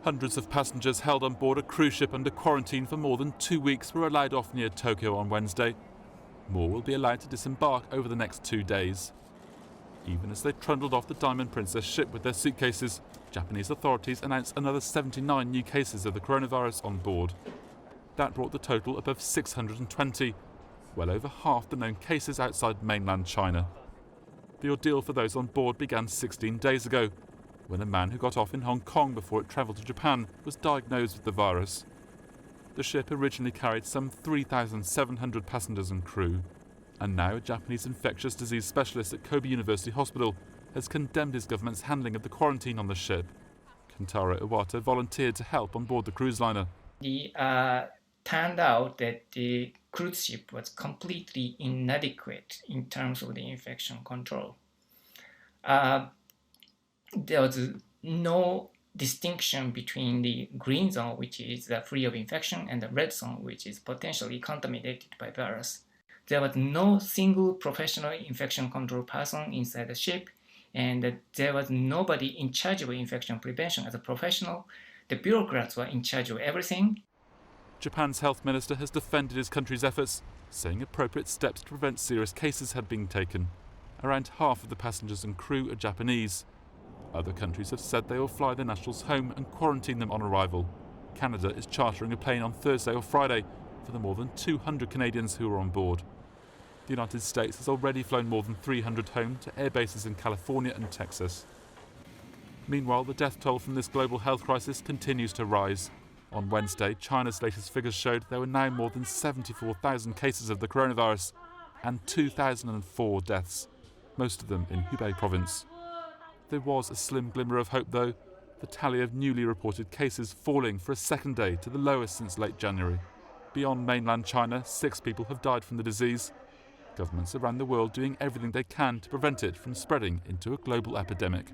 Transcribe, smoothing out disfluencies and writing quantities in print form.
Hundreds of passengers held on board a cruise ship under quarantine for more than 2 weeks were allowed off near Tokyo on Wednesday. More will be allowed to disembark over the next 2 days. Even as they trundled off the Diamond Princess ship with their suitcases, Japanese authorities announced another 79 new cases of the coronavirus on board. That brought the total above 620, well over half the known cases outside mainland China. The ordeal for those on board began 16 days ago, when a man who got off in Hong Kong before it travelled to Japan was diagnosed with the virus. The ship originally carried some 3,700 passengers and crew, and now a Japanese infectious disease specialist at Kobe University Hospital has condemned his government's handling of the quarantine on the ship. Kentaro Iwata volunteered to help on board the cruise liner. It turned out that the cruise ship was completely inadequate in terms of the infection control. There was no distinction between the green zone, which is free of infection, and the red zone, which is potentially contaminated by virus. There was no single professional infection control person inside the ship, and there was nobody in charge of infection prevention as a professional. The bureaucrats were in charge of everything. Japan's health minister has defended his country's efforts, saying appropriate steps to prevent serious cases had been taken. Around half of the passengers and crew are Japanese. Other countries have said they will fly their nationals home and quarantine them on arrival. Canada is chartering a plane on Thursday or Friday for the more than 200 Canadians who are on board. The United States has already flown more than 300 home to air bases in California and Texas. Meanwhile, the death toll from this global health crisis continues to rise. On Wednesday, China's latest figures showed there were now more than 74,000 cases of the coronavirus and 2,004 deaths, most of them in Hubei province. There was a slim glimmer of hope, though, the tally of newly reported cases falling for a second day to the lowest since late January. Beyond mainland China, 6 people have died from the disease. Governments around the world doing everything they can to prevent it from spreading into a global epidemic.